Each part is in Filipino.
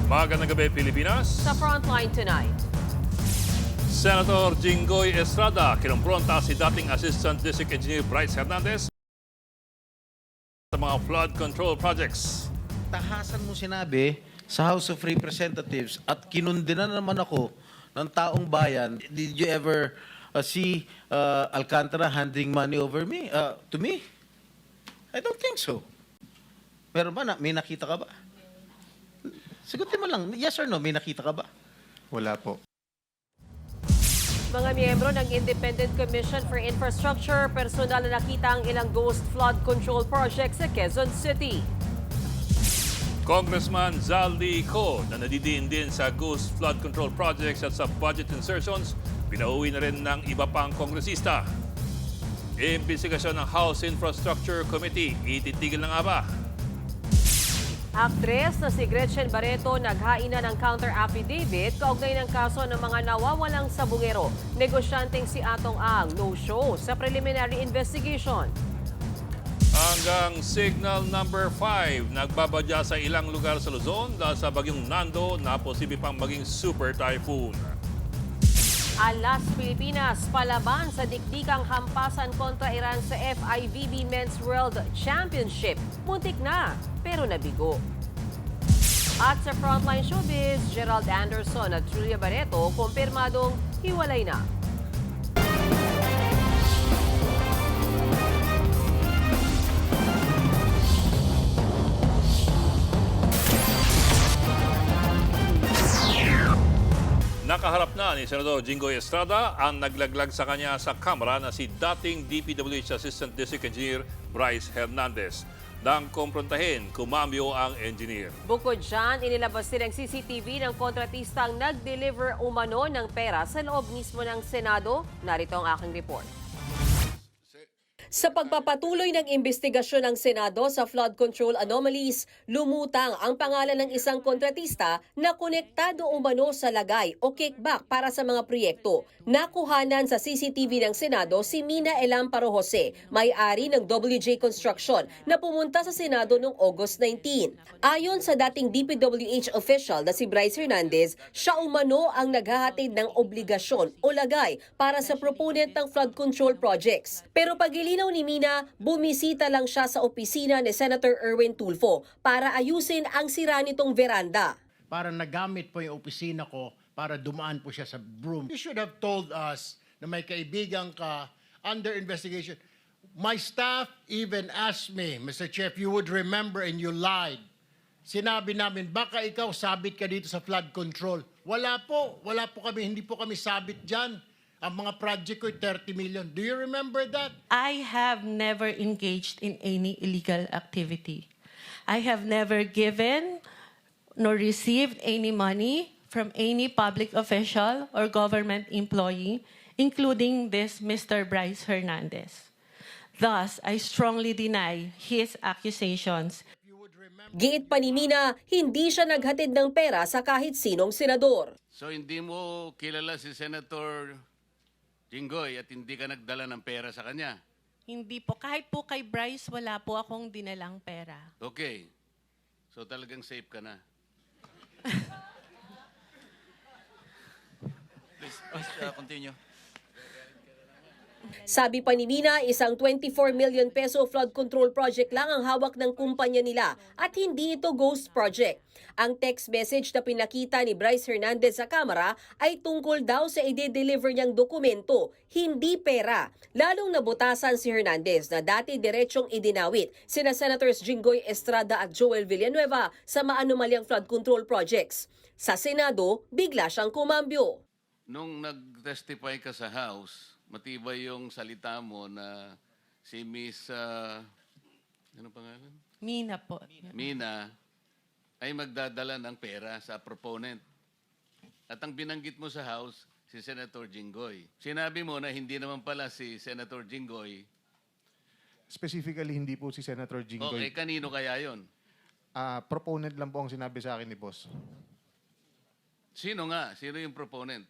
Magandang gabi, Pilipinas. Sa Frontline tonight, Senator Jinggoy Estrada kinumpronta si dating Assistant District Engineer Bryce Hernandez sa mga flood control projects. Tahasan mo sinabi sa House of Representatives at kinundina naman ako ng taong bayan. Did you ever see Alcantara handing money over me to me? I don't think so. Meron ba may nakita ka ba? Sagutin mo lang, yes or no, may nakita ka ba? Wala po. mga miyembro ng Independent Commission for Infrastructure personal na nakita ang ilang ghost flood control projects sa Quezon City. Congressman Zaldi Co na nadidiin din sa ghost flood control projects at sa budget insertions, pinauwi na rin ng iba pang kongresista. Imbestigasyon ng House Infrastructure Committee, ititigil na nga ba? Aktres na si Gretchen Barreto naghain na ng counter affidavit kaugnay ng kaso ng mga nawawalang sabungero. Negosyanteng si Atong Ang no-show sa preliminary investigation. Hanggang signal number 5, nagbabadya sa ilang lugar sa Luzon dahil sa bagyong Nando na posible pang maging super typhoon. Alas Pilipinas, palaban sa dikdikang hampasan kontra Iran sa FIVB Men's World Championship. Muntik na, pero nabigo. At sa Frontline Showbiz, Gerald Anderson at Julia Barreto, kumpirmadong hiwalay na. Nakaharap na ni Senador Jinggoy Estrada ang naglaglag sa kanya sa Kamara na si dating DPWH Assistant District Engineer Bryce Hernandez. Nang kumprontahin, kumambyo ang engineer. Bukod dyan, inilabas din ang CCTV ng kontratistang nag-deliver umano ng pera sa loob mismo ng Senado. Narito ang aking report. Sa pagpapatuloy ng investigasyon ng Senado sa flood control anomalies, lumutang ang pangalan ng isang kontratista na konektado umano sa lagay o kickback para sa mga proyekto. Nakuhanan sa CCTV ng Senado si Mina Elamparo Jose, may-ari ng WJ Construction na pumunta sa Senado noong August 19. Ayon sa dating DPWH official na si Bryce Hernandez, siya umano ang naghahatid ng obligasyon o lagay para sa proponent ng flood control projects. Pero pagilinaw ni Mina, bumisita lang siya sa opisina ni Senator Erwin Tulfo para ayusin ang sira nitong veranda. Para nagamit po yung opisina ko para dumaan po siya sa broom. You should have told us na may kaibigan ka under investigation. My staff even asked me, Mr. Chair, if you would remember and you lied. Sinabi namin, baka ikaw sabit ka dito sa flood control. Wala po kami, hindi po kami sabit dyan. Ang mga project ko, 30 million. Do you remember that? I have never engaged in any illegal activity. I have never given nor received any money from any public official or government employee, including this Mr. Bryce Hernandez. Thus, I strongly deny his accusations. Giit pa ni Mina, hindi siya naghatid ng pera sa kahit sinong senador. So hindi mo kilala si Senator Jinggoy at hindi ka nagdala ng pera sa kanya? Hindi po. Kahit po kay Bryce, wala po akong dinalang pera. Okay. So talagang safe ka na. Please, continue. Sabi pa ni Mina, isang 24 million peso flood control project lang ang hawak ng kumpanya nila at hindi ito ghost project. Ang text message na pinakita ni Bryce Hernandez sa Kamara ay tungkol daw sa ide-deliver niyang dokumento, hindi pera. Lalong nabutasan si Hernandez na dati diretsong idinawit sina Senators Jinggoy Estrada at Joel Villanueva sa maanumalyang flood control projects. Sa Senado, bigla siyang kumambyo. Nung nag-testify ka sa House, matibay yung salita mo na si Miss, ano pangalan? Mina po. Mina, ay magdadala ng pera sa proponent. At ang binanggit mo sa House, si Senator Jinggoy. Sinabi mo na hindi naman pala si Senator Jinggoy. Specifically, hindi po si Senator Okay, Jinggoy. kanino kaya yon? Proponent lang po ang sinabi sa akin ni boss. Sino nga? Sino yung proponent?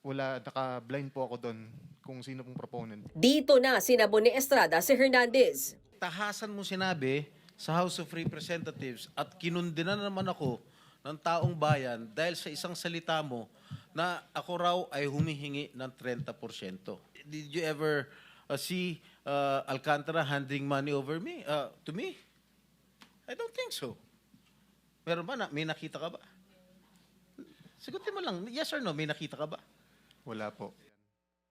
Wala, naka-blind po ako doon kung sino pong proponent. Dito na sinabon ni Estrada si Hernandez. Tahasan mo sinabi sa House of Representatives at kinundina naman ako ng taong bayan dahil sa isang salita mo na ako raw ay humihingi ng 30%. Did you ever see Alcantara handing money over me to me? I don't think so. Meron ba may nakita ka ba? Sagutin mo lang, yes or no, may nakita ka ba? Wala po.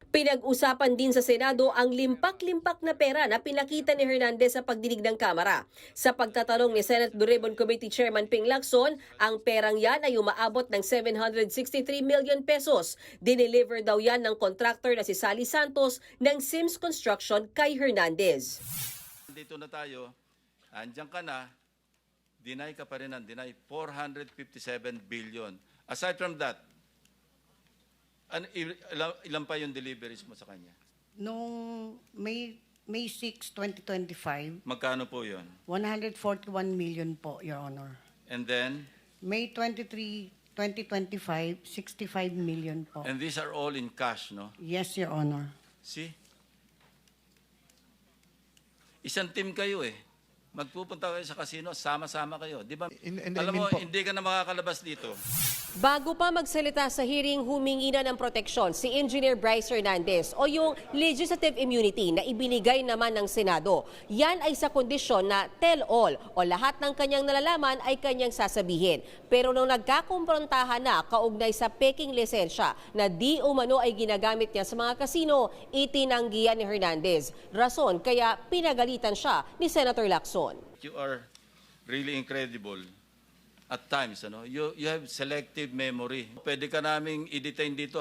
Pinag-usapan din sa Senado ang limpak-limpak na pera na pinakita ni Hernandez sa pagdinig ng Kamara. Sa pagtatanong ni Senate Blue Ribbon Committee Chairman Ping Lacson, ang perang yan ay umaabot ng 763 million pesos. Dineliver daw yan ng contractor na si Sally Santos ng Sims Construction kay Hernandez. Dito na tayo, andyan ka na, deny ka pa rin ng deny, 457 billion. Aside from that, ilan pa yung deliveries mo sa kanya? Noong May 6, 2025, Magkano po yun? 141 million po, Your Honor. And then, May 23, 2025, 65 million po. and these are all in cash, no? Yes, Your Honor. See? Isang team kayo eh. Magpupunta kayo sa casino, sama-sama kayo. Di ba? Alam mo, hindi ka na makakalabas dito. Bago pa magsalita sa hearing, humingi na ng proteksyon si Engineer Bryce Hernandez o yung legislative immunity na ibinigay naman ng Senado. Yan ay sa kondisyon na tell all o lahat ng kanyang nalalaman ay kanyang sasabihin. Pero nung nagkakumprontahan na kaugnay sa peking lisensya na di umano ay ginagamit niya sa mga kasino, itinanggihan ni Hernandez. Rason kaya pinagalitan siya ni Senator Lacson. You are really incredible. At times, you have selective memory. Pwede ka naming i-detain dito.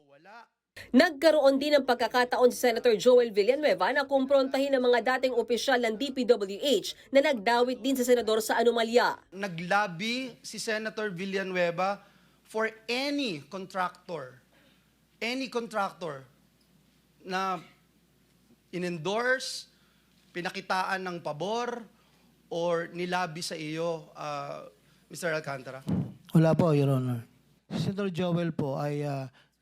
Nagkaroon din ng pagkakataon si Senator Joel Villanueva na kumprontahin ng mga dating opisyal ng DPWH na nagdawit din sa senador sa anomalya. Naglabi si Senator Villanueva for any contractor na in-endorse, pinakitaan ng pabor, or nilabi sa iyo, Mr. Alcantara? Wala po, Your Honor. Si Senator Joel po ay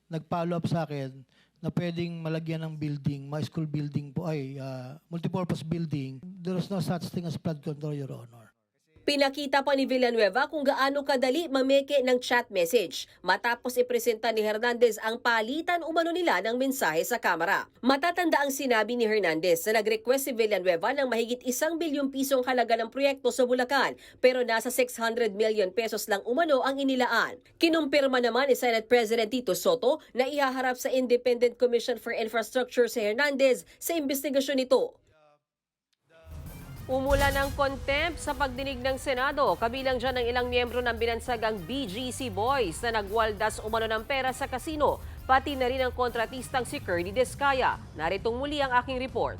nag-follow up sa akin na pwedeng malagyan ng building, my school building po ay multipurpose building. There is no such thing as flood control, Your Honor. Pinakita pa ni Villanueva kung gaano kadali mameke ng chat message matapos ipresenta ni Hernandez ang palitan umano nila ng mensahe sa Kamara. Matatanda ang sinabi ni Hernandez na nag-request si Villanueva ng mahigit 1 bilyong pisong halaga ng proyekto sa Bulacan pero nasa 600 million pesos lang umano ang inilaan. Kinumpirma naman ni Senate President Tito Soto na ihaharap sa Independent Commission for Infrastructure si Hernandez sa investigasyon nito. Umula ng contempt sa pagdinig ng Senado, kabilang dyan ng ilang miyembro ng binansagang BGC Boys na nagwaldas umano ng pera sa kasino, pati na rin ang kontratistang si Curly Descaya. Naritong muli ang aking report.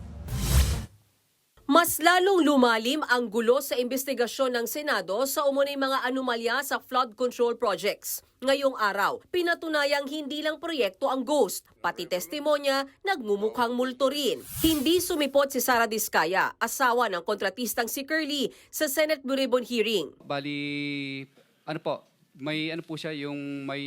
Mas lalong lumalim ang gulo sa investigasyon ng Senado sa umunay mga anomalya sa flood control projects. Ngayong araw, pinatunayang hindi lang proyekto ang ghost, pati testimonya nagmumukhang multo rin. Hindi sumipot si Sara Descaya, asawa ng kontratistang si Curly, sa Senate Blue Ribbon hearing. Bali, may po siya, yung may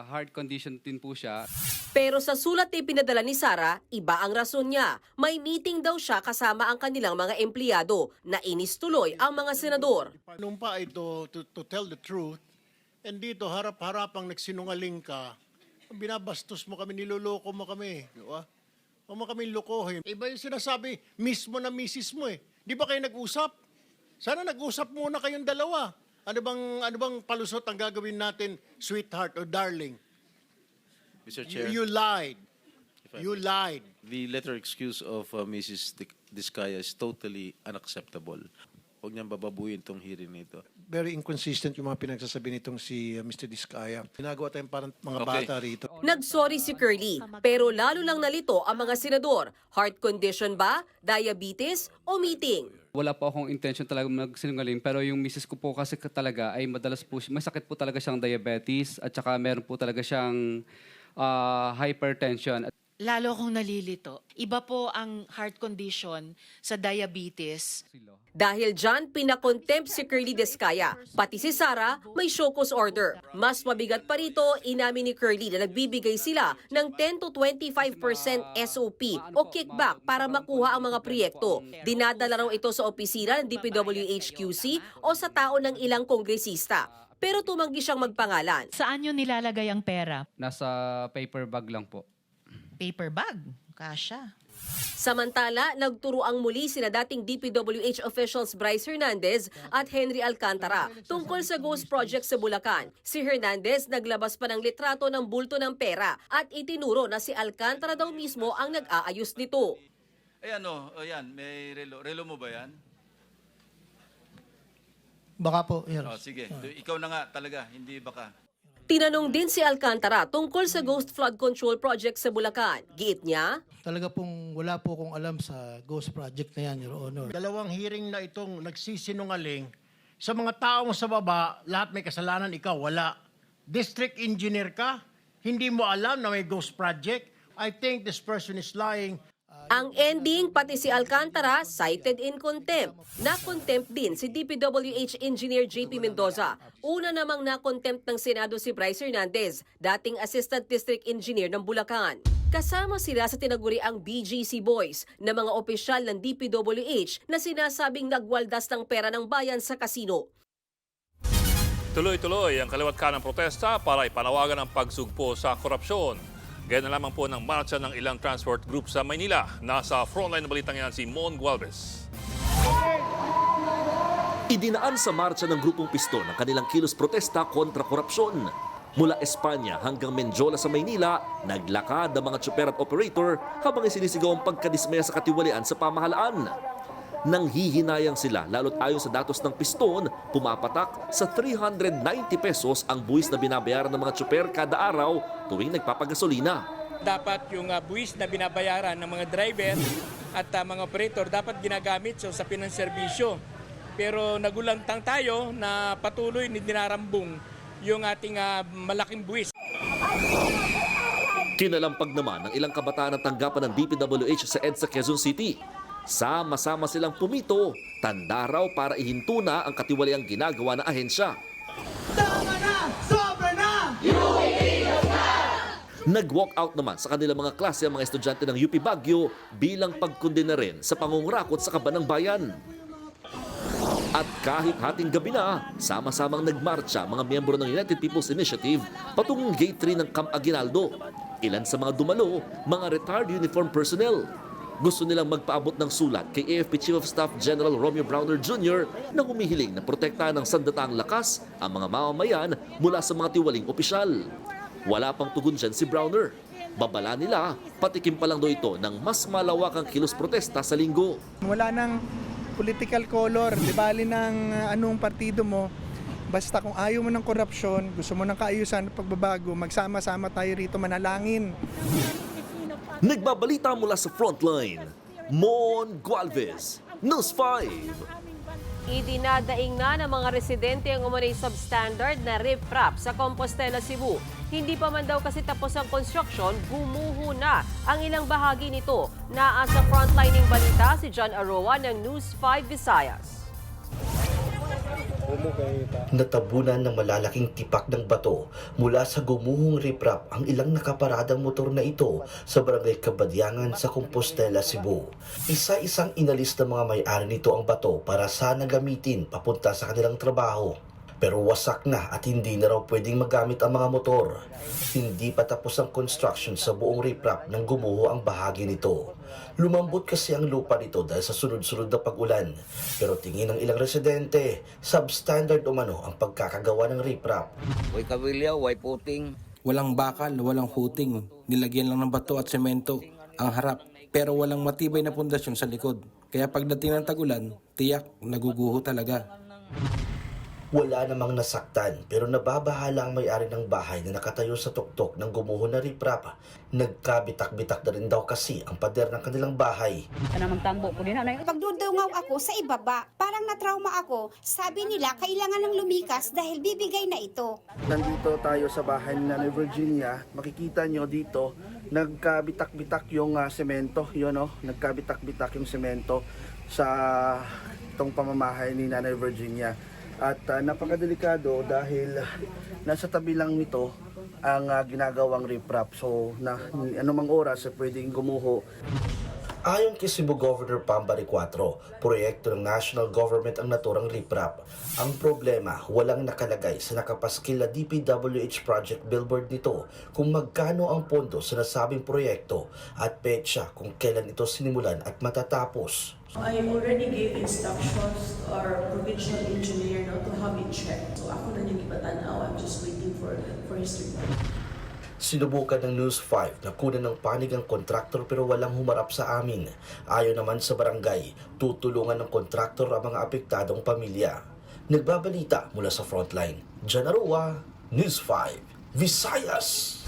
heart condition din po siya. Pero sa sulat na pinadala ni Sara, iba ang rason niya. May meeting daw siya kasama ang kanilang mga empleyado na inis tuloy ang mga senador. Nung pa ay to tell the truth, and dito harap-harapang nagsinungaling ka, binabastos mo kami, niloloko mo kami. Di ba? Huwag mo kami lokohin. Iba yung sinasabi mismo na misis mo eh. Di ba kayo nag-usap? Sana nag-usap muna kayong dalawa. Ano bang palusot ang gagawin natin, sweetheart or darling? Mr. Chair, You lied. You lied. the letter excuse of Mrs. Descaya is totally unacceptable. Huwag niyang bababuhin tong hearing nito. Very inconsistent yung mga pinagsasabi nitong si Mr. Descaya. Ginagawa tayong parang mga bata rito. Nagsorry si Curly, pero lalo lang nalito ang mga senador. Heart condition ba, diabetes o meeting? Wala po akong intention talaga magsinungaling, pero yung misis ko po kasi talaga ay madalas po, may sakit po talaga siyang diabetes at saka meron po talaga siyang hypertension. Lalo akong nalilito. Iba po ang heart condition sa diabetes. Dahil dyan, pinakontempt si Curly Descaya. Pati si Sara may show cause order. Mas mabigat pa rito, inamin ni Curly na nagbibigay sila ng 10 to 25% SOP o kickback para makuha ang mga proyekto. Dinadala raw ito sa opisina ng DPWH-QC o sa tao ng ilang kongresista. Pero tumanggi siyang magpangalan. Saan nyo nilalagay ang pera? Nasa paper bag lang po. Paper bag. Kasha. Samantala, nagturoang muli sina dating DPWH officials Bryce Hernandez at Henry Alcantara tungkol sa ghost project sa Bulacan. Si Hernandez naglabas pa ng litrato ng bulto ng pera at itinuro na si Alcantara daw mismo ang nag-aayos nito. Ayan ayan, may relo. Relo mo ba yan? Baka po, Your Oh, sige, ikaw na nga talaga, hindi baka. Tinanong din si Alcantara tungkol sa ghost flood control project sa Bulacan. Giit niya, Talaga pong wala po akong alam sa ghost project na yan, Your Honor. Dalawang hearing na itong nagsisinungaling. Sa mga taong sa baba, lahat may kasalanan, ikaw wala. District engineer ka, hindi mo alam na may ghost project. I think this person is lying. ang ending pati si Alcantara cited in contempt. Na-contempt din si DPWH Engineer JP Mendoza. Una namang na-contempt ng Senado si Bryce Hernandez, dating Assistant District Engineer ng Bulacan. Kasama sila sa tinaguriang BGC Boys na mga opisyal ng DPWH na sinasabing nagwaldas ng pera ng bayan sa kasino. Tuloy-tuloy ang kaliwat kanang protesta para ipanawagan ang pagsugpo sa korupsyon. Gaya na lamang po ng marcha ng ilang transport group sa Maynila. Nasa frontline na balitang yan si Mon Gualvez. Idinaan sa marcha ng grupong Piston ang kanilang kilos protesta kontra korupsyon. Mula Espanya hanggang Menjola sa Maynila, naglakad ang mga tsuper at operator habang isinisigaw ang pagkadismaya sa katiwalian sa pamahalaan. Nanghihinayang sila lalo't ayon sa datos ng Piston, pumapatak sa 390 pesos ang buwis na binabayaran ng mga tsuper kada araw tuwing nagpapagasolina. Dapat yung buwis na binabayaran ng mga driver at mga operator dapat ginagamit sa pinanserbisyo. Pero nagulantang tayo na patuloy ni dinarambong yung ating malaking buwis. Kinalampag naman ng ilang kabataan ng tanggapan ng DPWH sa EDSA Quezon City. Sama-sama silang pumito, tanda raw para ihinto na ang katiwaliang ginagawa ng ahensya. Tama na! Sobra na! Nag-walk out naman sa kanilang mga klase ang mga estudyante ng UP Baguio bilang pagkondena rin sa pangungurakot sa kaban ng bayan. At kahit hating gabi na, sama-samang nagmarcha mga miyembro ng United People's Initiative patungong Gate 3 ng Camp Aguinaldo. Ilan sa mga dumalo, mga retired uniform personnel. Gusto nilang magpaabot ng sulat kay AFP Chief of Staff General Romeo Browner Jr. na humihiling na protektahan ng sandataang lakas ang mga mamamayan mula sa mga tiwaling opisyal. Wala pang tugon dyan si Browner. Babala nila, patikim pa lang daw ito ng mas malawakang kilos protesta sa linggo. Wala nang political color, di bali ng anong partido mo. Basta kung ayaw mo ng korupsyon, gusto mo ng kaayusan at pagbabago, magsama-sama tayo rito manalangin. Nagbabalita mula sa frontline, Mon Gualvez, News 5. Idinadaing na ng mga residente ang umunay substandard na riprap sa Compostela, Cebu. Hindi pa man daw kasi tapos ang construction, gumuho na ang ilang bahagi nito. Naasa frontlining balita si John Aroa ng News 5 Visayas. Natabunan ng malalaking tipak ng bato mula sa gumuhong riprap ang ilang nakaparadang motor na ito sa barangay Kabadyangan sa Compostela, Cebu. Isa-isang inalis ng mga may-ari nito ang bato para sana gamitin papunta sa kanilang trabaho. Pero wasak na at hindi na raw pwedeng magamit ang mga motor. Hindi pa tapos ang construction sa buong riprap nang gumuho ang bahagi nito. Lumambot kasi ang lupa nito dahil sa sunod-sunod na pag-ulan. Pero tingin ng ilang residente, substandard umano ang pagkakagawa ng riprap. Way kabilyaw, way puting. Walang bakal, walang footing. Nilagyan lang ng bato at semento ang harap. Pero walang matibay na pundasyon sa likod. Kaya pagdating ng tag-ulan, tiyak, naguguho talaga. Wala namang nasaktan pero nababahala ang may-ari ng bahay na nakatayo sa tuktok ng gumuho na riprap. Nagkabitak-bitak na rin daw kasi ang pader ng kanilang bahay. Pagdudungaw ako sa ibaba, parang natrauma ako. Sabi nila kailangan ng lumikas dahil bibigay na ito. Nandito tayo sa bahay ni Nanay Virginia. Makikita nyo dito, nagkabitak-bitak yung semento. Yun, oh, nagkabitak-bitak yung semento sa itong pamamahay ni Nanay Virginia. At napakadelikado dahil nasa tabi lang nito ang ginagawang riprap. So, anumang oras pwedeng gumuho. Ayon kay Cebu Governor Pambari 4, proyekto ng national government ang naturang riprap. Ang problema, walang nakalagay sa nakapaskil na DPWH project billboard nito kung magkano ang pondo sa nasabing proyekto at petsa kung kailan ito sinimulan at matatapos. I already gave instructions to our provincial engineer now to have it checked. So ako na yung ipatanaw. I'm just waiting for his report. Sinubukan ng News 5 na kunan ng panig ang kontraktor pero walang humarap sa amin. Ayon naman sa barangay, tutulungan ng kontraktor ang mga apektadong pamilya. Nagbabalita mula sa frontline. Jan Arua, News 5, Visayas.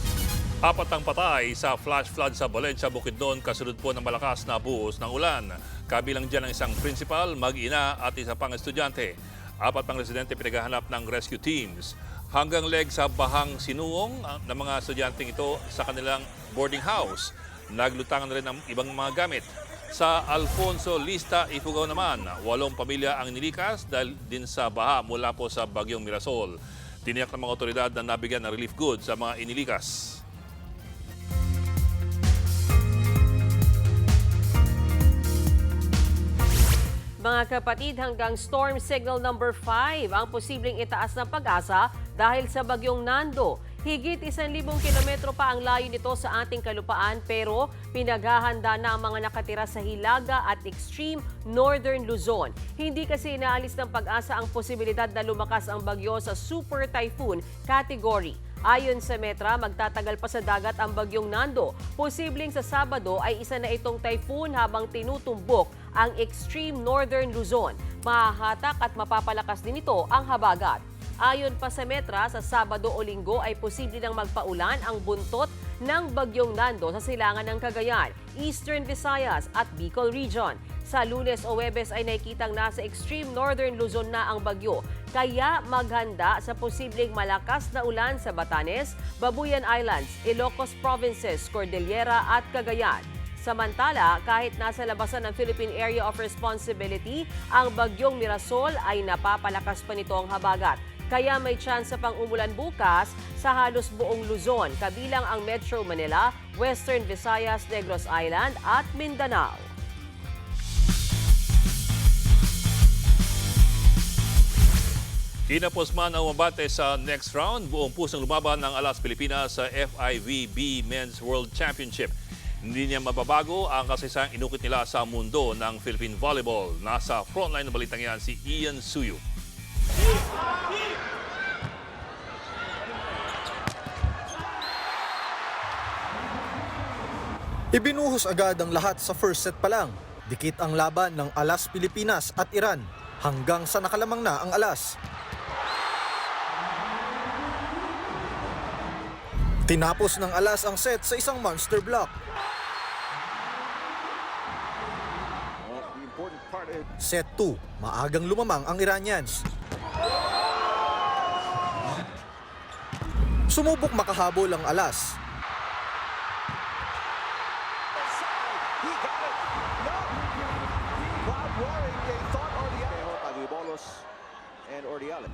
4 ang patay sa flash flood sa Valencia, Bukidnon, kasunod po ng malakas na buhos ng ulan. Kabilang dyan ang isang principal, mag-ina at isa pang estudyante. 4 pang residente pinaghahanap ng rescue teams. Hanggang leg sa bahang sinuong ng mga estudyanteng ito sa kanilang boarding house. Naglutangan rin ng ibang mga gamit. Sa Alfonso Lista, Ifugao naman, 8 pamilya ang nilikas dahil din sa baha mula po sa bagyong Mirasol. Tiniyak ng mga otoridad na nabigyan ng relief goods sa mga inilikas. Mga kapatid, hanggang storm signal number 5 ang posibleng itaas ng Pag-asa dahil sa bagyong Nando. Higit 1,000 kilometro pa ang layo nito sa ating kalupaan pero pinaghahanda na ang mga nakatira sa Hilaga at extreme northern Luzon. Hindi kasi inaalis ng Pag-asa ang posibilidad na lumakas ang bagyo sa super typhoon category. Ayon sa Metra, magtatagal pa sa dagat ang bagyong Nando. Posibleng sa Sabado ay isa na itong typhoon habang tinutumbok ang extreme northern Luzon. Mahahatak at mapapalakas din ito ang habagat. Ayon pa sa Metra, sa Sabado o Linggo ay posible nang magpaulan ang buntot ng bagyong Nando sa silangan ng Cagayan, Eastern Visayas at Bicol Region. Sa Lunes o Huwebes ay nakikitang nasa extreme northern Luzon na ang bagyo. Kaya maghanda sa posibleng malakas na ulan sa Batanes, Babuyan Islands, Ilocos Provinces, Cordillera at Cagayan. Samantala, kahit nasa labasan ng Philippine Area of Responsibility, ang bagyong Mirasol ay napapalakas pa nito ang habagat. Kaya may tsansa pang umulan bukas sa halos buong Luzon, kabilang ang Metro Manila, Western Visayas, Negros Island at Mindanao. Kinapos man ang umabate sa next round, buong pusong lumaban ng Alas Pilipinas sa FIVB Men's World Championship. Hindi niya mababago ang kasaysayang inukit nila sa mundo ng Philippine Volleyball. Nasa frontline ng balitang yan si Ian Suyu. Ibinuhos agad ang lahat sa first set pa lang. Dikit ang laban ng Alas Pilipinas at Iran hanggang sa nakalamang na ang Alas. Tinapos ng Alas ang set sa isang monster block. Set 2, maagang lumamang ang Iranians. Sumubok makahabol ang Alas.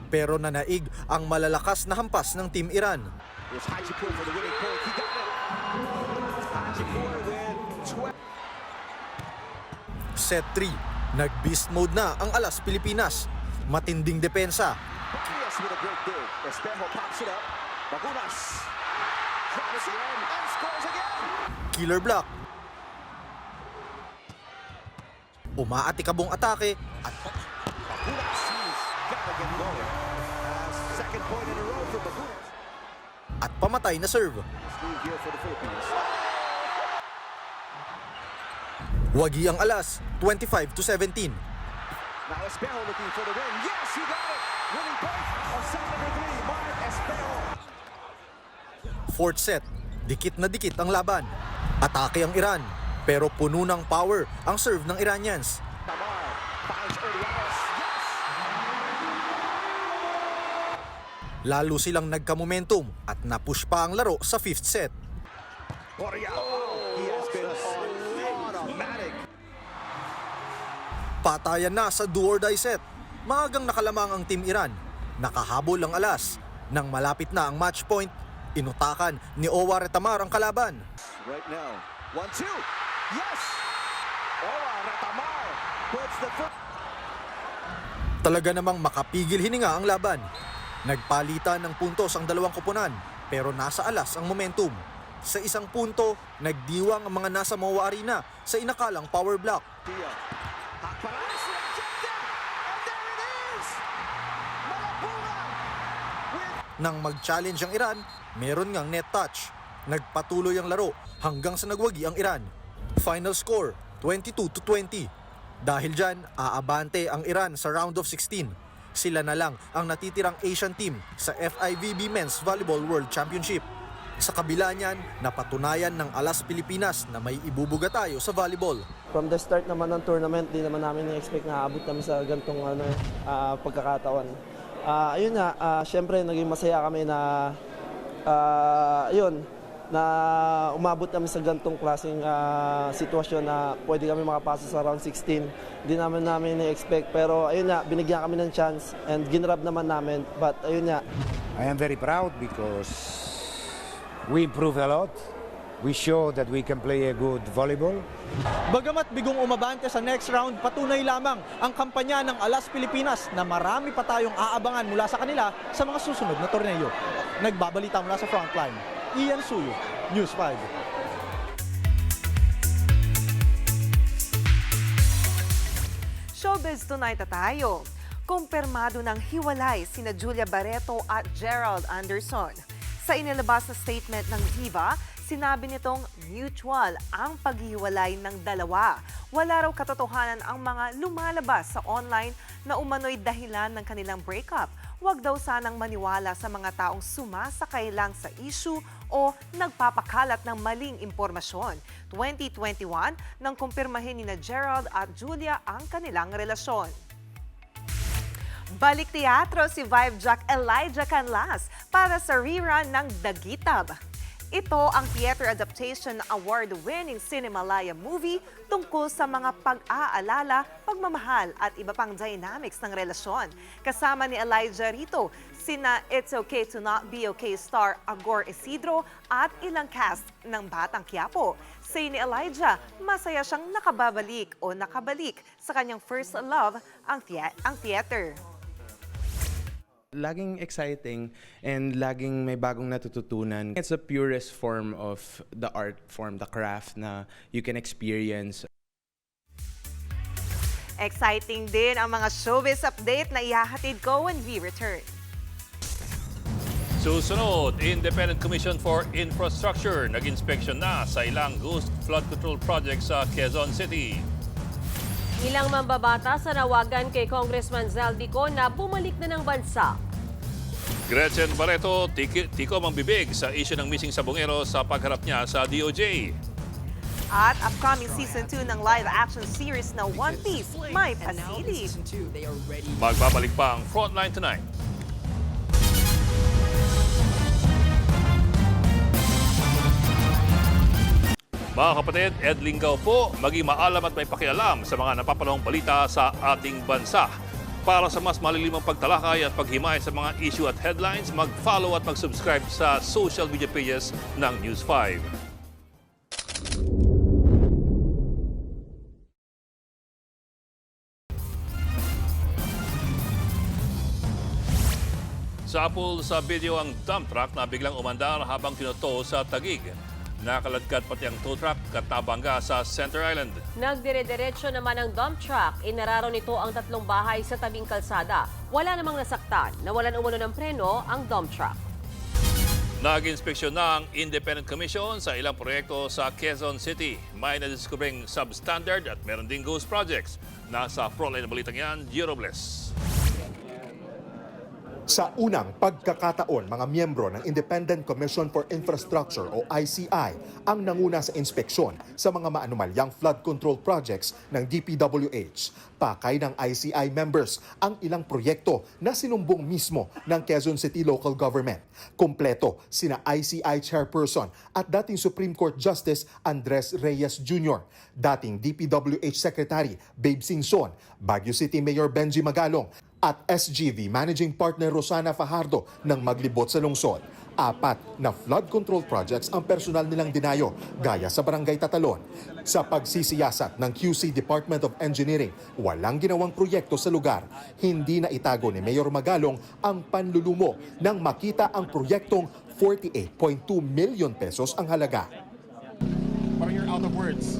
Pero nanaig ang malalakas na hampas ng Team Iran. Set 3, nag-beast mode na ang Alas Pilipinas. Matinding depensa. Killer block. Umaatikabong atake at pamatay na serve. Wagi ang Alas, 25-17. Now Espejo looking for the win. Yes, he got it! Winning point of set number 3, Mark Espejo. Fourth set, dikit na dikit ang laban. Atake ang Iran, pero puno ng power ang serve ng Iranians. Tamar finds Urias. Yes! Lalo silang nagka-momentum at napush pa ang laro sa fifth set. Urias. He has been automatic. Patayan na sa do-or-die set. Maagang nakalamang ang Team Iran. Nakahabol ang alas. Nang malapit na ang match point, inutakan ni Owa Retamar ang kalaban. Right now, 1-2. Yes! Owa Retamar puts the foot. Talaga namang makapigil hininga ang laban. Nagpalitan ng puntos ang dalawang koponan, pero nasa alas ang momentum. Sa isang punto, nagdiwang ang mga nasa Moa Arena sa inakalang power block. Hakparas rejected! And there it is! Malabunga! Nang mag-challenge ang Iran, meron ngang net touch. Nagpatuloy ang laro hanggang sa nagwagi ang Iran. Final score, 22-20. Dahil dyan, aabante ang Iran sa round of 16. Sila na lang ang natitirang Asian team sa FIVB Men's Volleyball World Championship. Sa kabila niyan, napatunayan ng Alas Pilipinas na may ibubuga tayo sa volleyball. From the start naman ng tournament, di naman namin na-expect na aabot kami sa gantong pagkakataon. Ayun nga, syempre naging masaya kami na na umabot kami sa gantong klaseng sitwasyon na pwede kami makapasa sa round 16. Di naman namin na-expect, pero ayun nga, binigyan kami ng chance and ginrab naman namin. But ayun nga. I am very proud because we improved a lot. We show that we can play a good volleyball. Bagamat bigong umabante sa next round, patunay lamang ang kampanya ng Alas Pilipinas na marami pa tayong aabangan mula sa kanila sa mga susunod na torneo. Nagbabalita mula sa frontline, Ian Suyo, News 5. Showbiz Tonight na tayo. Kumpirmado ng hiwalay sina Julia Barreto at Gerald Anderson. Sa inilabas na statement ng diva, sinabi nitong mutual ang paghiwalay ng dalawa. Wala raw katotohanan ang mga lumalabas sa online na umano'y dahilan ng kanilang breakup. Huwag daw sanang maniwala sa mga taong sumasakay lang sa issue o nagpapakalat ng maling impormasyon. 2021 nang kumpirmahin ni Gerald at Julia ang kanilang relasyon. Balik teatro si Vibe Jack Elijah Canlas para sa rerun ng Dagitab. Ito ang theater adaptation award-winning Cinemalaya movie tungkol sa mga pag-aalala, pagmamahal at iba pang dynamics ng relasyon. Kasama ni Elijah rito, sina It's Okay to Not Be Okay star Agor Isidro at ilang cast ng Batang Quiapo. Say ni Elijah, masaya siyang nakabalik sa kanyang first love, ang theater. Laging exciting and laging may bagong natututunan. It's the purest form of the art form, the craft na you can experience. Exciting din ang mga showbiz update na ihahatid ko when we return. Susunod, Independent Commission for Infrastructure nag-inspeksyon na sa ilang ghost flood control projects sa Quezon City. Ilang mambabatas na nawagan kay Congressman Zaldico na bumalik na ng bansa. Gretchen Barreto, tikom ang bibig sa issue ng missing sabongero sa pagharap niya sa DOJ. At upcoming Season 2 ng live-action series na One Piece, may pasilip. Magbabalik pa ang Frontline Tonight. Mga kapatid, Ed Lingaw po, maging maalam at may pakialam sa mga napapanahong balita sa ating bansa. Para sa mas malilimang pagtalakay at paghimay sa mga issue at headlines, mag-follow at mag-subscribe sa social media pages ng News 5. Sapul sa video ang dump truck na biglang umandar habang tinuto sa Taguig. Nakaladkad pati ang tow truck katabangga sa Center Island. Nagdire-diretso naman ang dump truck. Inararo nito ang 3 bahay sa tabing kalsada. Wala namang nasaktan. Nawalan umano ng preno ang dump truck. Nag-inspeksyon na ang Independent Commission sa ilang proyekto sa Quezon City. May nadiskubring substandard at meron ding ghost projects. Nasa frontline ng balitang yan, Gio Robles. Sa unang pagkakataon, mga miyembro ng Independent Commission for Infrastructure o ICI ang nanguna sa inspeksyon sa mga maanumalyang flood control projects ng DPWH. Pakay ng ICI members ang ilang proyekto na sinumbong mismo ng Quezon City Local Government. Kompleto sina ICI Chairperson at dating Supreme Court Justice Andres Reyes Jr., dating DPWH Secretary Babe Singson, Baguio City Mayor Benji Magalong, at SGV Managing Partner Rosana Fajardo ng Maglibot sa lungsod. 4 na flood control projects ang personal nilang dinayo, gaya sa Barangay Tatalon. Sa pagsisiyasat ng QC Department of Engineering, walang ginawang proyekto sa lugar. Hindi na itago ni Mayor Magalong ang panlulumo nang makita ang proyektong 48.2 million pesos ang halaga. Parang you're out of words.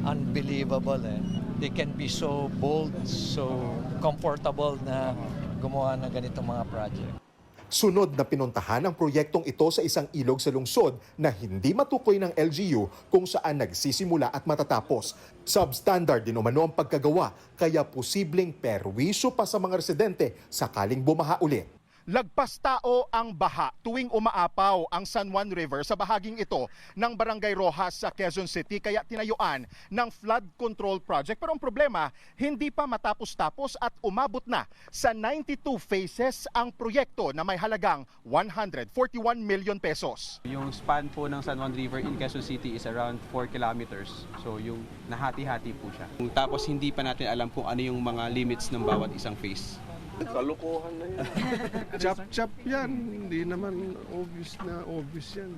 Unbelievable eh. They can be so bold, so comfortable na gumawa ng ganitong mga project. Sunod na pinuntahan ang proyektong ito sa isang ilog sa lungsod na hindi matukoy ng LGU kung saan nagsisimula at matatapos. Substandard din umano ang pagkagawa, kaya posibleng perwisyo pa sa mga residente sakaling bumaha ulit. Lagpas tao ang baha tuwing umaapaw ang San Juan River sa bahaging ito ng Barangay Rojas sa Quezon City, kaya tinayuan ng flood control project. Pero ang problema, hindi pa matapos-tapos at umabot na sa 92 phases ang proyekto na may halagang 141 million pesos. Yung span po ng San Juan River in Quezon City is around 4 kilometers. So yung nahati-hati po siya. Tapos hindi pa natin alam kung ano yung mga limits ng bawat isang phase. Kalukuhan na yan. Chap-chap yan. Hindi naman obvious yan.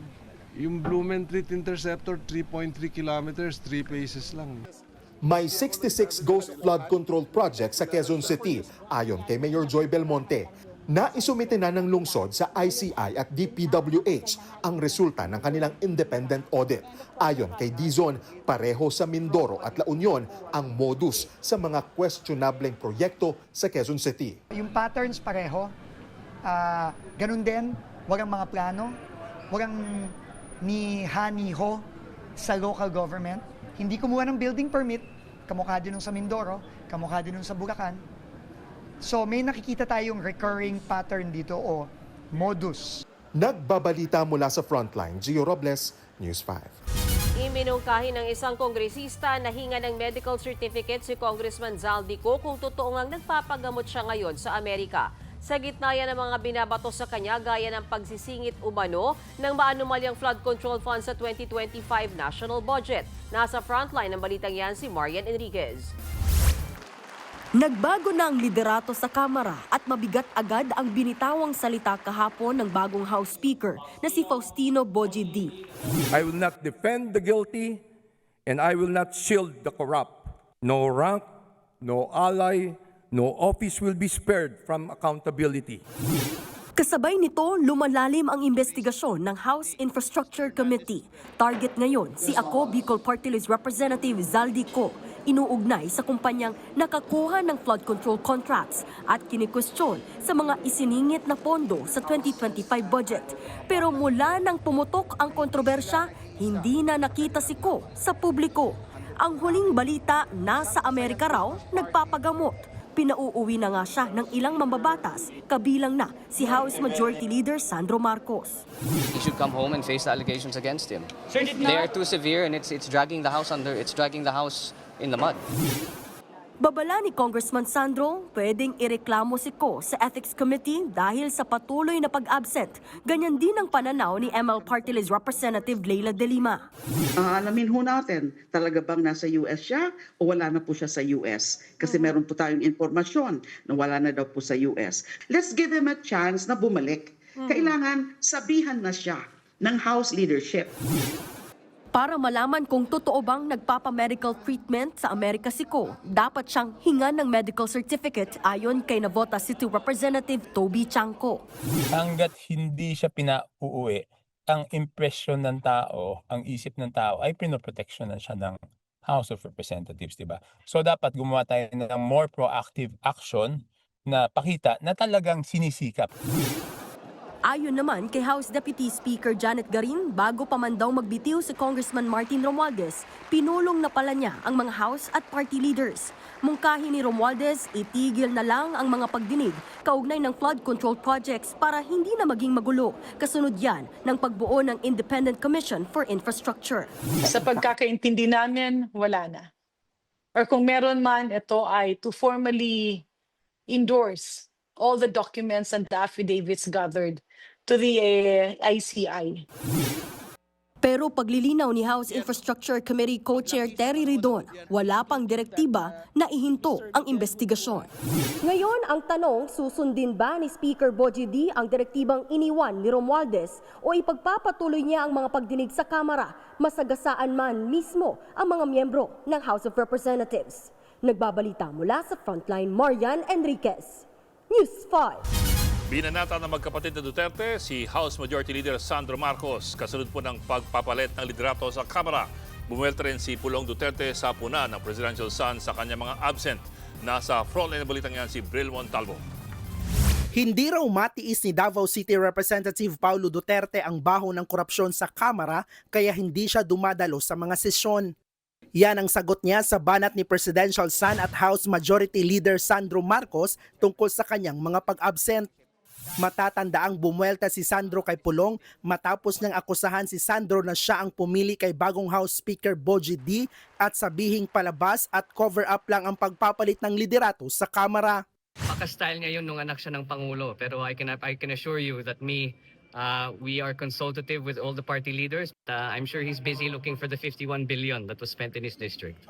Yung Blumentritt Interceptor, 3.3 kilometers, 3 phases lang. May 66 ghost flood control projects sa Quezon City, ayon kay Mayor Joy Belmonte. Naisumite na ng lungsod sa ICI at DPWH ang resulta ng kanilang independent audit. Ayon kay Dizon, pareho sa Mindoro at La Union ang modus sa mga questionableng proyekto sa Quezon City. Yung patterns pareho, ganun din, walang mga plano, walang ni ha-ni-ho sa local government. Hindi kumuha ng building permit, kamukha din nung sa Mindoro, kamukha din nung sa Bulacan. So may nakikita tayong recurring pattern dito o modus. Nagbabalita mula sa Frontline, Gio Robles, News 5. Iminungkahi ng isang kongresista na hinga ng medical certificate si Congressman Zaldico kung totoo ngang nagpapagamot siya ngayon sa Amerika. Sa gitna yan ng mga binabato sa kanya gaya ng pagsisingit umano ng maanumalyang flood control fund sa 2025 national budget. Nasa Frontline ng balitang yan si Marian Enriquez. Nagbago na ang liderato sa Kamara at mabigat agad ang binitawang salita kahapon ng bagong House Speaker na si Faustino Boji D. I will not defend the guilty and I will not shield the corrupt. No rank, no ally, no office will be spared from accountability. Kasabay nito, lumalalim ang investigasyon ng House Infrastructure Committee. Target ngayon si Ako Bicol Party List Representative Zaldico, inuugnay sa kumpanyang nakakuha ng flood control contracts at kinikwestiyon sa mga isiningit na pondo sa 2025 budget. Pero mula nang pumutok ang kontrobersya, hindi na nakita si Ko sa publiko. Ang huling balita, nasa Amerika raw nagpapagamot. Pinauuwi na nga siya ng ilang mambabatas, kabilang na si House Majority Leader Sandro Marcos. He should come home and face the allegations against him. They are too severe and it's dragging the House in the mud. Babala ni Congressman Sandro, pwedeng ireklamo si Ko sa Ethics Committee dahil sa patuloy na pag-absent. Ganyan din ang pananaw ni ML Party List Representative Leila De Lima. Alamin ho natin, talaga bang nasa US siya o wala na po siya sa US? Kasi meron po tayong informasyon na wala na daw po sa US. Let's give him a chance na bumalik. Kailangan sabihan na siya ng House leadership. Para malaman kung totoo bang nagpapa-medical treatment sa Amerika si Ko, dapat siyang hingan ng medical certificate ayon kay Navota City Representative Toby Chanco. Hanggat hindi siya pinauuwi, ang impression ng tao, ang isip ng tao ay pinoproteksyonan siya ng House of Representatives, di ba? So dapat gumawa tayo ng more proactive action na pakita na talagang sinisikap. Ayon naman kay House Deputy Speaker Janet Garin, bago pa man daw magbitiw si Congressman Martin Romualdez, pinulong na pala niya ang mga House at party leaders. Mungkahi ni Romualdez, itigil na lang ang mga pagdinig kaugnay ng flood control projects para hindi na maging magulo. Kasunod yan ng pagbuo ng Independent Commission for Infrastructure. Sa pagkakaintindi namin, wala na. Or kung meron man, ito ay to formally endorse all the documents and the affidavits gathered to the ICI. Pero paglilinaw ni House Infrastructure Committee Co-Chair Terry Ridon, wala pang direktiba na ihinto ang investigasyon. Ngayon, ang tanong, susundin ba ni Speaker Bogie D ang direktibang iniwan ni Romualdez o ipagpapatuloy niya ang mga pagdinig sa Kamara, masagasaan man mismo ang mga miyembro ng House of Representatives? Nagbabalita mula sa Frontline, Marian Enriquez. News 5. Binanata ng magkapatid na Duterte si House Majority Leader Sandro Marcos. Kasunod po ng pagpapalit ng liderato sa Kamara. Bumuelta rin si Pulong Duterte sa puna ng presidential son sa kanyang mga absent. Nasa frontline na balitang yan si Bril Montalvo. Hindi raw matiis ni Davao City Representative Paulo Duterte ang baho ng korupsyon sa Kamara kaya hindi siya dumadalo sa mga sesyon. Yan ang sagot niya sa banat ni Presidential son at House Majority Leader Sandro Marcos tungkol sa kanyang mga pag-absent. Matatandaang bumuelta si Sandro kay Pulong matapos niyang akusahan si Sandro na siya ang pumili kay bagong House Speaker Bogie D at sabihing palabas at cover-up lang ang pagpapalit ng liderato sa Kamara. Paka-style niya yun nung anak siya ng Pangulo, pero I can assure you that we are consultative with all the party leaders. I'm sure he's busy looking for the 51 billion that was spent in his district.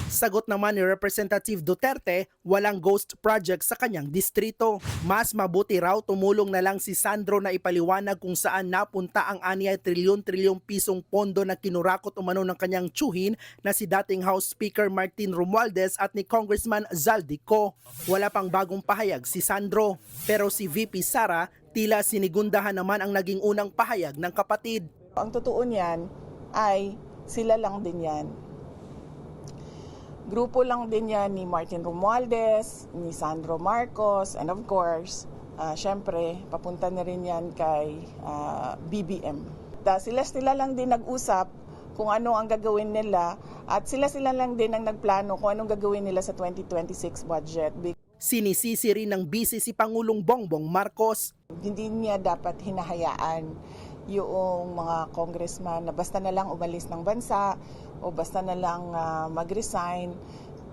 Sagot naman ni Representative Duterte, walang ghost project sa kanyang distrito. Mas mabuti raw tumulong na lang si Sandro na ipaliwanag kung saan napunta ang 6 trilyon pisong pondo na kinurakot umano ng kanyang tsuhin na si dating House Speaker Martin Romualdez at ni Congressman Zaldi Co. Wala pang bagong pahayag si Sandro. Pero si VP Sara, tila sinigundahan naman ang naging unang pahayag ng kapatid. Ang totoo niyan ay sila lang din yan. Grupo lang din yan ni Martin Romualdez, ni Sandro Marcos, and of course, syempre, papunta na rin yan kay BBM. Sila lang din nag-usap kung ano ang gagawin nila at sila lang din ang nagplano kung anong gagawin nila sa 2026 budget. Sinisisi rin ng busy si Pangulong Bongbong Marcos. Hindi niya dapat hinahayaan yung mga congressman na basta na lang umalis ng bansa o basta na lang mag-resign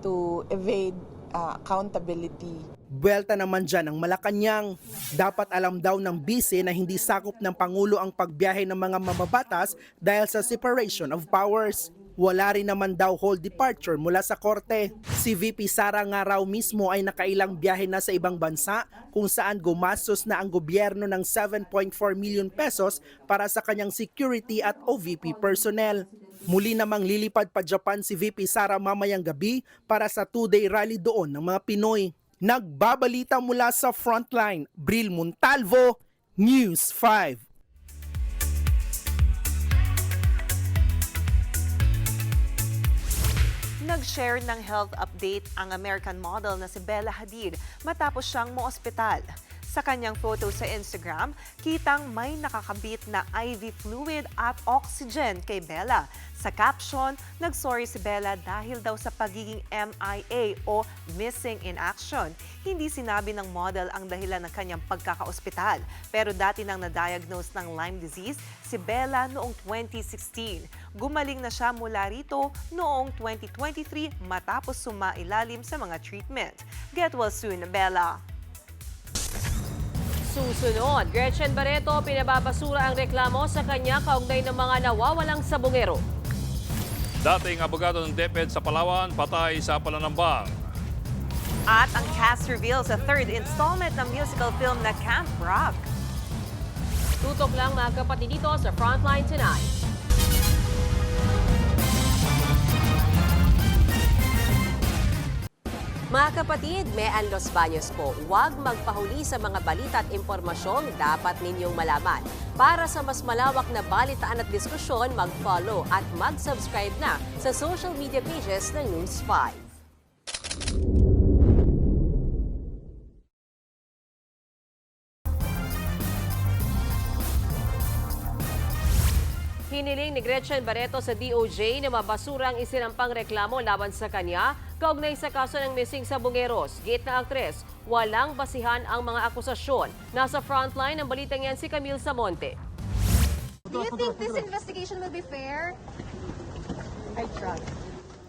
to evade accountability. Buwelta naman dyan ang Malacanang. Dapat alam daw ng busy na hindi sakop ng Pangulo ang pagbiyahe ng mga mamabatas dahil sa separation of powers. Wala rin naman daw whole departure mula sa korte. Si VP Sara nga raw mismo ay nakailang biyahe na sa ibang bansa kung saan gumastos na ang gobyerno ng 7.4 million pesos para sa kanyang security at OVP personnel. Muli namang lilipad pa Japan si VP Sara mamayang gabi para sa 2-day rally doon ng mga Pinoy. Nagbabalita mula sa Frontline, Bril Montalvo, News 5. Nag-share ng health update ang American model na si Bella Hadid matapos siyang maospital. Sa kanyang photo sa Instagram, kitang may nakakabit na IV fluid at oxygen kay Bella. Sa caption, nagsorry si Bella dahil daw sa pagiging MIA o Missing in Action. Hindi sinabi ng model ang dahilan ng kanyang pagkakaospital. Pero dati nang na-diagnose ng Lyme disease si Bella noong 2016. Gumaling na siya mula rito noong 2023 matapos sumailalim sa mga treatment. Get well soon, Bella! Susunod, Gretchen Barreto pinababasura ang reklamo sa kanya kaugnay ng mga nawawalang sabongero. Dating abogado ng DepEd sa Palawan, patay sa pananambang. At ang cast reveals sa third installment ng musical film na Camp Rock. Tutok lang mga kapatid dito sa Frontline Tonight. Mga kapatid, Mean Los Baños po, huwag magpahuli sa mga balita at impormasyong dapat ninyong malaman. Para sa mas malawak na balitaan at diskusyon, mag-follow at mag-subscribe na sa social media pages ng News 5. Hiniling ni Gretchen Barreto sa DOJ na mabasura ang isinampang reklamo laban sa kanya kaugnay sa kaso ng missing sa Bungeros. Giit na aktres, walang basihan ang mga akusasyon. Nasa frontline ng balitang yan si Camille Samonte. Do you think this investigation will be fair? I trust.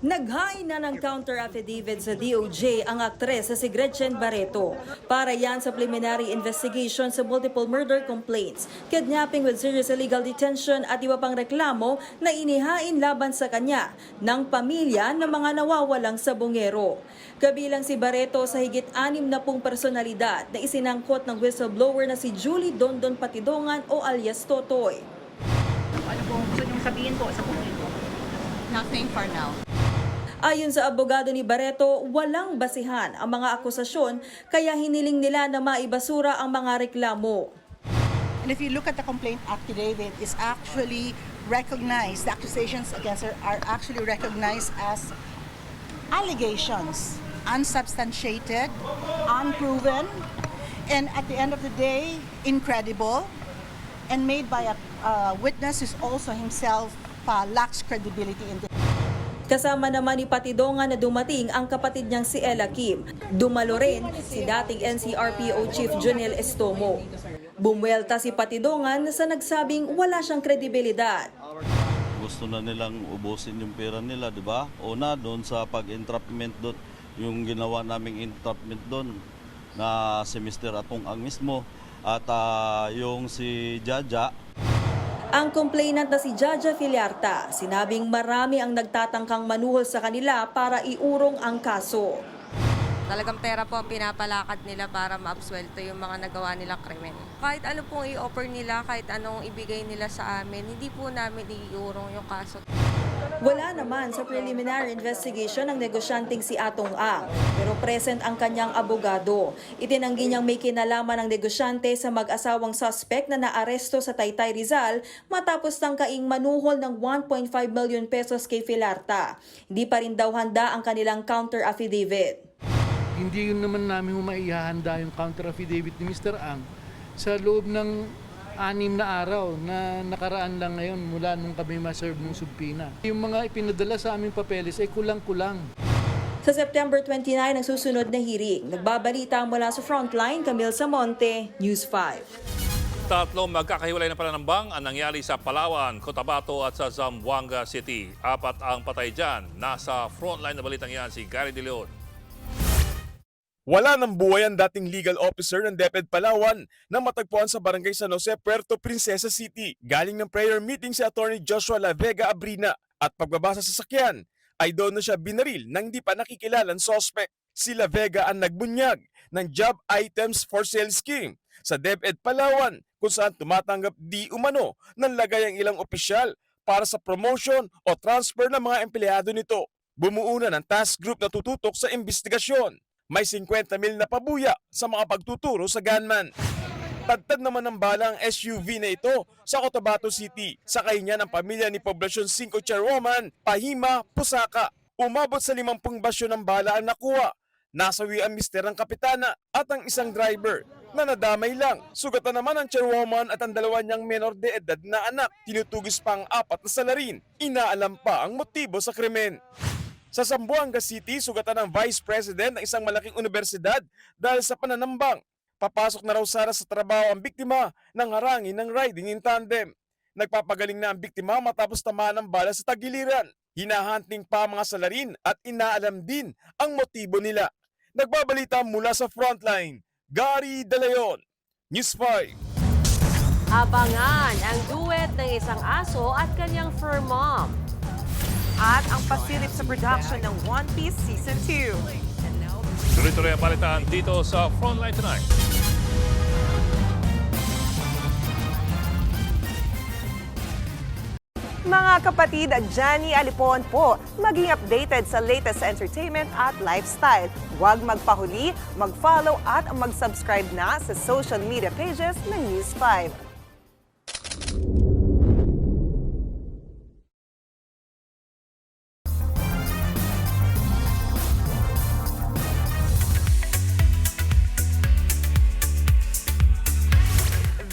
Naghain na ng counter affidavit sa DOJ ang aktres na si Gretchen Barreto para yan sa preliminary investigation sa multiple murder complaints, kidnapping with serious illegal detention at iba pang reklamo na inihain laban sa kanya ng pamilya ng mga nawawalang sabongero. Kabilang si Barreto sa higit 60 personalidad na isinangkot ng whistleblower na si Julie Dondon Patidongan o alias Totoy. Ano po gusto niyong sabihin po sa publiko? Nothing for now. Ayon sa abogado ni Barreto, walang basihan ang mga akusasyon kaya hiniling nila na maibasura ang mga reklamo. And if you look at the complaint affidavit, is actually recognized, the accusations against her are actually recognized as allegations, unsubstantiated, unproven, and at the end of the day, incredible, and made by a witness who's also himself lacks credibility in the. Kasama naman ni Patidongan na dumating ang kapatid niyang si Ella Kim. Dumalo rin si dating NCRPO Chief Jonel Estomo. Bumwelta si Patidongan sa nagsabing wala siyang kredibilidad. Gusto na nilang ubusin yung pera nila, di ba? Una, doon sa pag-entrapment doon, yung ginawa naming entrapment doon na si Mr. Atong Ang mismo at yung si Jaja. Ang complainant na si Jaja Filiarta, sinabing marami ang nagtatangkang manuhol sa kanila para iurong ang kaso. Talagang pera po ang pinapalakad nila para maabsuelto yung mga nagawa nilang krimen. Kahit ano pong i-offer nila, kahit anong ibigay nila sa amin, hindi po namin iurong yung kaso. Wala naman sa preliminary investigation ng negosyanteng si Atong Ang, pero present ang kanyang abogado. Itinanggi niyang may kinalaman ng negosyante sa mag-asawang suspect na naaresto sa Taytay Rizal matapos tangkaing manuhol ng 1.5 million pesos kay Filarta. Hindi pa rin daw handa ang kanilang counter affidavit. Hindi naman namin maihahanda yung counter affidavit ni Mr. Ang sa loob ng 6 na araw na nakaraan lang ngayon mula nung kami ma-serve ng subpoena. Yung mga ipinadala sa aming papeles ay kulang-kulang. Sa September 29 ang susunod na hearing. Nagbabalita mula sa Frontline, Camille Samonte, News 5. Tatlong magkakahiwalay na pananambang ang nangyari sa Palawan, Cotabato at sa Zamboanga City. 4 ang patay dyan. Nasa frontline na balitang yan si Gary De Leon. Wala ng buhay ang dating legal officer ng DepEd Palawan na matagpuan sa Barangay San Jose, Puerto Princesa City. Galing ng prayer meeting si Attorney Joshua La Vega Abrina at pagbabasa sa sasakyan ay doon na siya binaril ng hindi pa nakikilalang suspect. Si La Vega ang nagbunyag ng job items for sale scheme sa DepEd Palawan kung saan tumatanggap di umano ng lagay ang ilang opisyal para sa promotion o transfer ng mga empleyado nito. Bumuo na ng task group na tututok sa investigasyon. May 50 mil na pabuya sa mga pagtuturo sa gunman. Tagtad naman ng bala ang SUV na ito sa Cotabato City. Sakay niya ng pamilya ni Poblacion 5 Chairwoman, Pahima, Pusaka. Umabot sa 50 basyo ng bala ang nakuha. Nasawi ang mister ng kapitana at ang isang driver na nadamay lang. Sugatan naman ang chairwoman at ang dalawa niyang menor de edad na anak. Tinutugis pa ang 4 na salarin. Inaalam pa ang motibo sa krimen. Sa Zamboanga City, sugatan ng Vice President ng isang malaking universidad dahil sa pananambang. Papasok na raw sana sa trabaho ang biktima nang harangin ng riding in tandem. Nagpapagaling na ang biktima matapos tamaan ng bala sa tagiliran. Hinahunting pa ang mga salarin at inaalam din ang motibo nila. Nagbabalita mula sa Frontline, Gary De Leon, News 5. Abangan ang duet ng isang aso at kanyang fur mom. At ang pasilip sa production ng One Piece Season 2. Tuloy-tuloy ang palitan dito sa Frontline Tonight. Mga kapatid, Johnny Alipon po, maging updated sa latest entertainment at lifestyle. Huwag magpahuli, mag-follow at mag-subscribe na sa social media pages ng News 5.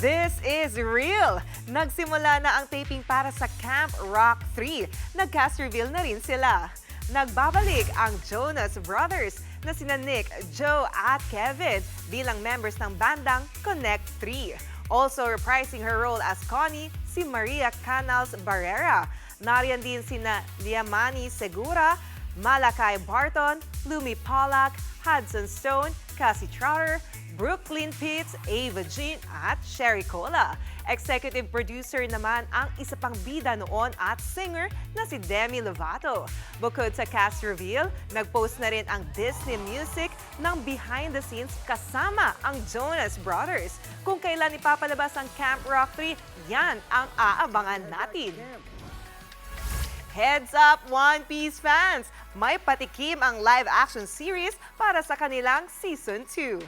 This is real. Nagsimula na ang taping para sa Camp Rock 3. Nag-cast reveal na rin sila. Nagbabalik ang Jonas Brothers na sina Nick, Joe at Kevin bilang members ng bandang Connect 3. Also reprising her role as Connie, si Maria Canals Barrera. Nariyan din sina Liamani Segura, Malakay Barton, Lumi Pollack, Hudson Stone, Cassie Trotter, Brooklyn Pitts, Ava Jean at Sherry Cola. Executive producer naman ang isa pang bida noon at singer na si Demi Lovato. Bukod sa cast reveal, nag-post na rin ang Disney Music ng behind the scenes kasama ang Jonas Brothers. Kung kailan ipapalabas ang Camp Rock 3, yan ang aabangan natin. Heads up, One Piece fans! May patikim ang live-action series para sa kanilang Season 2.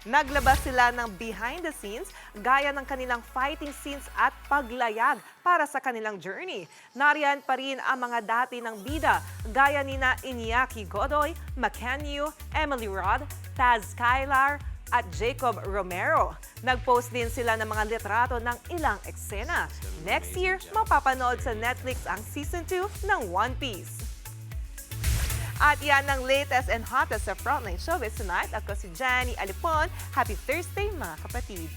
Naglabas sila ng behind the scenes gaya ng kanilang fighting scenes at paglayag para sa kanilang journey. Nariyan pa rin ang mga dati ng bida gaya nina Iñaki Godoy, Makenyu, Emily Rod, Taz Skylar at Jacob Romero. Nag-post din sila ng mga litrato ng ilang eksena. Next year, mapapanood sa Netflix ang Season 2 ng One Piece. At yan ang latest and hottest sa Frontline Showbiz tonight. Ako si Jenny Alipon. Happy Thursday mga kapatid.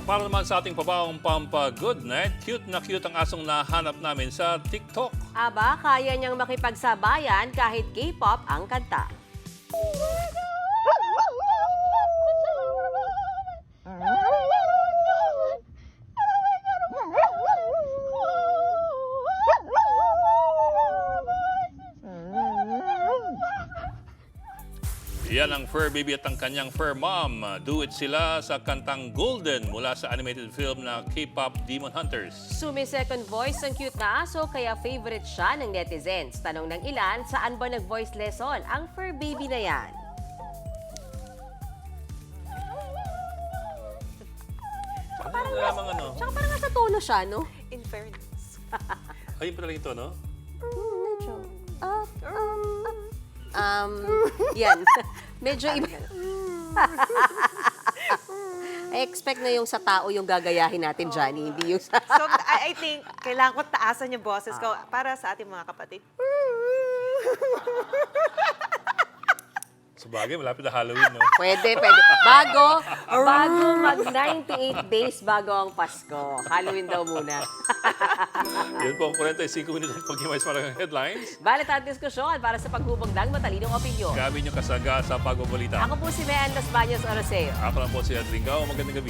Para naman sa ating pabawang pampa-good night, cute na cute ang asong nahanap namin sa TikTok. Aba, kaya niyang makipagsabayan kahit K-pop ang kanta. Yan ang fur baby at ang kanyang fur mom. Duet sila sa kantang Golden mula sa animated film na K-pop Demon Hunters. Sumi-second voice ang cute na aso kaya favorite siya ng netizens. Tanong ng ilan, saan ba nag-voice lesson ang fur baby na yan? Tsaka parang nasa tono siya, no? In fairness. Ayun pa ito, no? Medyo. Yan. Medyo iba. I expect na yung sa tao yung gagayahin natin, Johnny, hindi yung sa... So, I think, kailangan ko taasan yung boses ko para sa ating mga kapatid. Sabagay, malapit na Halloween, no? Pwede. Bago mag-98 days bago ang Pasko. Halloween daw muna. Yan po ang 45 minutos pag-himay sa mga headlines. Balit at diskusyon para sa paghubog ng matalinong opinyon. Gabi niyo kasaga sa pagbabalita. Ako po si Mean Las Bañas Oroseo. Ako lang po si Adringao. Magandang gabi.